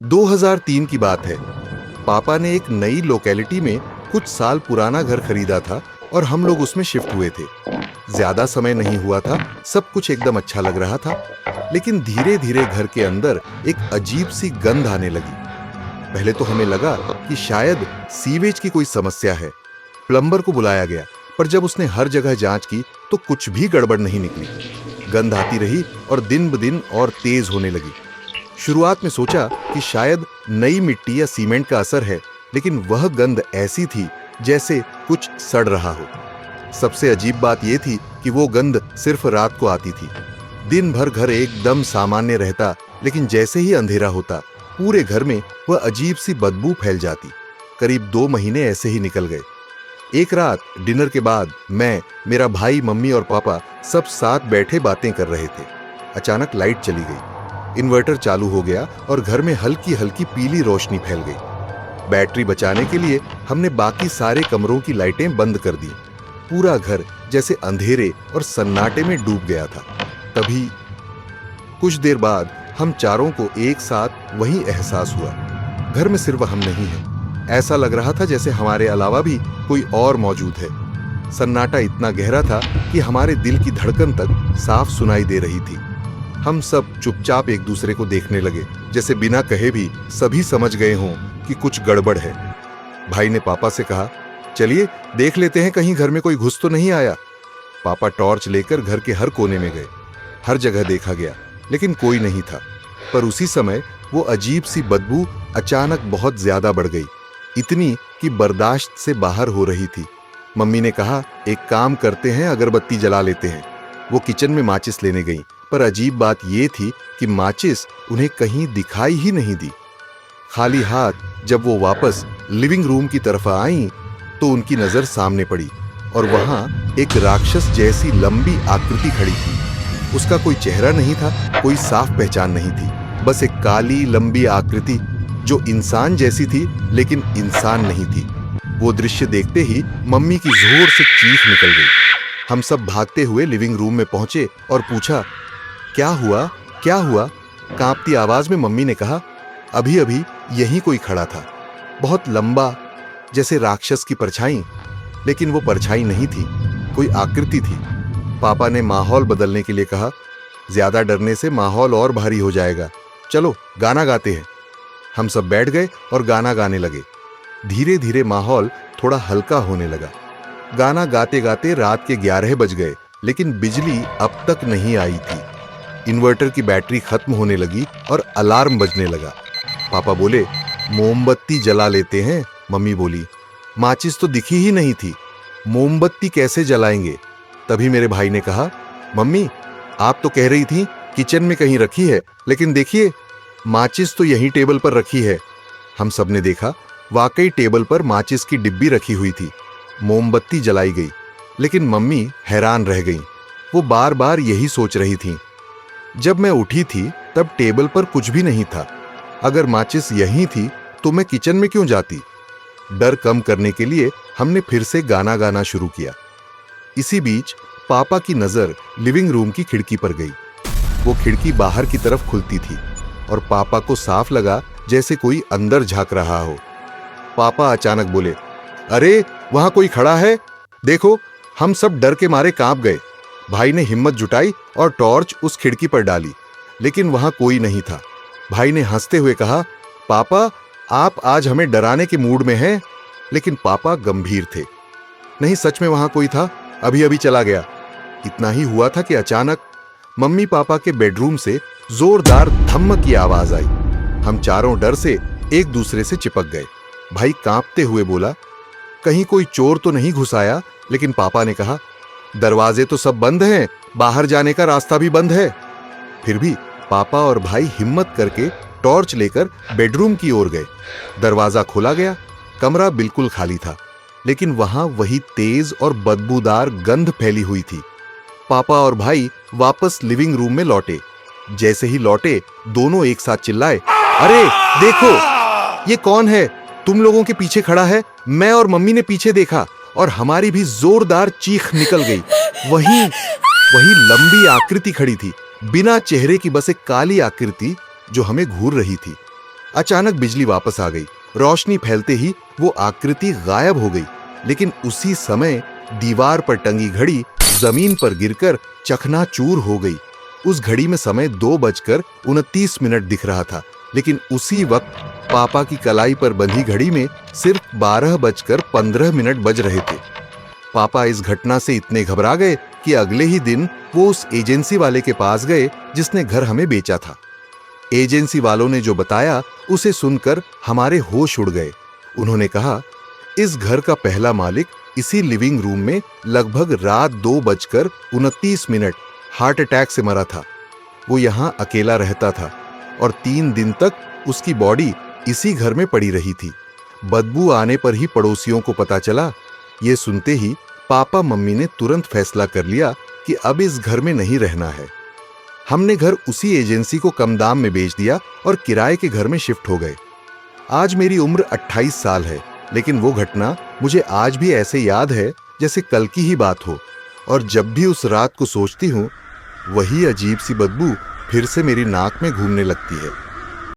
2003 की बात है। पापा ने एक नई लोकेलिटी में कुछ साल पुराना घर खरीदा था और हम लोग उसमें शिफ्ट हुए थे। ज्यादा समय नहीं हुआ था, सब कुछ एकदम अच्छा लग रहा था। लेकिन धीरे धीरे घर के अंदर एक अजीब सी गंध आने लगी। पहले तो हमें लगा कि शायद सीवेज की कोई समस्या है। प्लम्बर को बुलाया गया, पर जब उसने हर जगह जांच की तो कुछ भी गड़बड़ नहीं निकली। गंध आती रही और दिन ब दिन और तेज होने लगी। शुरुआत में सोचा कि शायद नई मिट्टी या सीमेंट का असर है, लेकिन वह गंध ऐसी थी जैसे कुछ सड़ रहा हो। सबसे अजीब बात यह थी कि वो गंध सिर्फ रात को आती थी। दिन भर घर एकदम सामान्य रहता, लेकिन जैसे ही अंधेरा होता पूरे घर में वह अजीब सी बदबू फैल जाती। करीब 2 महीने ऐसे ही निकल गए। एक रात डिनर के बाद मैं, मेरा भाई, मम्मी और पापा सब साथ बैठे बातें कर रहे थे। अचानक लाइट चली गई। इन्वर्टर चालू हो गया और घर में हल्की हल्की पीली रोशनी फैल गई। बैटरी बचाने के लिए हमने बाकी सारे कमरों की लाइटें बंद कर दी। पूरा घर जैसे अंधेरे और सन्नाटे में डूब गया था। तभी कुछ देर बाद हम चारों को एक साथ वही एहसास हुआ। घर में सिर्फ हम नहीं हैं। ऐसा लग रहा था जैसे हमारे अलावा भी कोई और मौजूद है। सन्नाटा इतना गहरा था कि हमारे दिल की धड़कन तक साफ सुनाई दे रही थी। हम सब चुपचाप एक दूसरे को देखने लगे, जैसे बिना कहे भी सभी समझ गए हों कि कुछ गड़बड़ है। भाई ने पापा से कहा, चलिए देख लेते हैं कहीं घर में कोई घुस तो नहीं आया। पापा टॉर्च लेकर घर के हर कोने में गए। हर जगह देखा गया, लेकिन कोई नहीं था। पर उसी समय वो अजीब सी बदबू अचानक बहुत ज्यादा बढ़ गई, इतनी कि बर्दाश्त से बाहर हो रही थी। मम्मी ने कहा, एक काम करते हैं, अगरबत्ती जला लेते हैं। वो किचन में माचिस लेने गई, पर अजीब बात यह थी कि माचिस उन्हें कहीं दिखाई ही नहीं दी। खाली हाथ जब वो वापस लिविंग रूम की तरफ आई तो उनकी नजर सामने पड़ी और वहां एक राक्षस जैसी लंबी आकृति खड़ी थी। उसका कोई चेहरा नहीं था, कोई साफ पहचान नहीं थी, बस एक काली लंबी आकृति जो इंसान जैसी थी लेकिन इंसान नहीं थी। वो दृश्य देखते ही मम्मी की जोर से चीख निकल गई। हम सब भागते हुए लिविंग रूम में पहुंचे और पूछा, क्या हुआ, क्या हुआ? कांपती आवाज में मम्मी ने कहा, अभी अभी यहीं कोई खड़ा था, बहुत लंबा, जैसे राक्षस की परछाई। लेकिन वो परछाई नहीं थी, कोई आकृति थी। पापा ने माहौल बदलने के लिए कहा, ज्यादा डरने से माहौल और भारी हो जाएगा, चलो गाना गाते हैं। हम सब बैठ गए और गाना गाने लगे। धीरे धीरे माहौल थोड़ा हल्का होने लगा। गाना गाते गाते रात के 11 बज गए, लेकिन बिजली अब तक नहीं आई थी। इन्वर्टर की बैटरी खत्म होने लगी और अलार्म बजने लगा। पापा बोले, मोमबत्ती जला लेते हैं। मम्मी बोली, माचिस तो दिखी ही नहीं थी, मोमबत्ती कैसे जलाएंगे? तभी मेरे भाई ने कहा, मम्मी आप तो कह रही थी किचन में कहीं रखी है, लेकिन देखिए माचिस तो यहीं टेबल पर रखी है। हम सब ने देखा, वाकई टेबल पर माचिस की डिब्बी रखी हुई थी। मोमबत्ती जलाई गई, लेकिन मम्मी हैरान रह गई। वो बार बार यही सोच रही थी। जब मैं उठी थी तब टेबल पर कुछ भी नहीं था। अगर माचिस यहीं थी तो मैं किचन में क्यों जाती? डर कम करने के लिए हमने फिर से गाना गाना शुरू किया। इसी बीच पापा की नजर लिविंग रूम की खिड़की पर गई। वो खिड़की बाहर की तरफ खुलती थी और पापा को साफ लगा जैसे कोई अंदर झांक रहा हो। पापा अचानक बोले, अरे वहां कोई खड़ा है, देखो। हम सब डर के मारे कांप गए। भाई ने हिम्मत जुटाई और टॉर्च उस खिड़की पर डाली, लेकिन वहां कोई नहीं था। भाई ने हंसते हुए कहा, पापा आप आज हमें डराने के मूड में हैं। लेकिन पापा गंभीर थे। नहीं, सच में वहां कोई था, अभी अभी चला गया। इतना ही हुआ था कि अचानक मम्मी पापा के बेडरूम से जोरदार धम्म की आवाज आई। हम चारों डर से एक दूसरे से चिपक गए। भाई कांपते हुए बोला, कहीं कोई चोर तो नहीं घुस आया? लेकिन पापा ने कहा, दरवाजे तो सब बंद हैं, बाहर जाने का रास्ता भी बंद है। फिर भी पापा और भाई हिम्मत करके टॉर्च लेकर बेडरूम की ओर गए। दरवाजा खोला गया। कमरा बिल्कुल खाली था, लेकिन वहां वही तेज और बदबूदार गंध फैली हुई थी। पापा और भाई वापस लिविंग रूम में लौटे। जैसे ही लौटे दोनों एक साथ चिल्लाए, अरे देखो, ये कौन है? तुम लोगों के पीछे खड़ा है। मैं और मम्मी ने पीछे देखा और हमारी भी जोरदार चीख निकल गई। वही लंबी आकृति खड़ी थी, बिना चेहरे की, बस एक काली आकृति जो हमें घूर रही थी। अचानक बिजली वापस आ गई। रोशनी फैलते ही वो आकृति गायब हो गई, लेकिन उसी समय दीवार पर टंगी घड़ी जमीन पर गिरकर चकनाचूर हो गई। उस घड़ी में समय 2:29 दिख रहा था, लेकिन उसी वक्त पापा की कलाई पर बंधी घड़ी में सिर्फ 12:15 बज रहे थे। पापा इस घटना से इतने घबरा गए कि अगले ही दिन वो उस एजेंसी वाले के पास गए जिसने घर हमें बेचा था। एजेंसी वालों ने जो बताया उसे सुनकर हमारे होश उड़ गए। उन्होंने कहा, इस घर का पहला मालिक इसी लिविंग रूम में लगभग रात 2:29 हार्ट अटैक से मरा था। वो यहाँ अकेला रहता था और 3 दिन तक उसकी बॉडी इसी घर में पड़ी रही थी। बदबू आने पर ही पड़ोसियों को पता चला। ये सुनते ही पापा मम्मी ने तुरंत फैसला कर लिया कि अब इस घर में नहीं रहना है। हमने घर उसी एजेंसी को कम दाम में बेच दिया और किराए के घर में शिफ्ट हो गए। आज मेरी उम्र 28 साल है, लेकिन वो घटना मुझे आज भी ऐसे याद है जैसे कल की ही बात हो। और जब भी उस रात को सोचती हूँ, वही अजीब सी बदबू फिर से मेरी नाक में घूमने लगती है।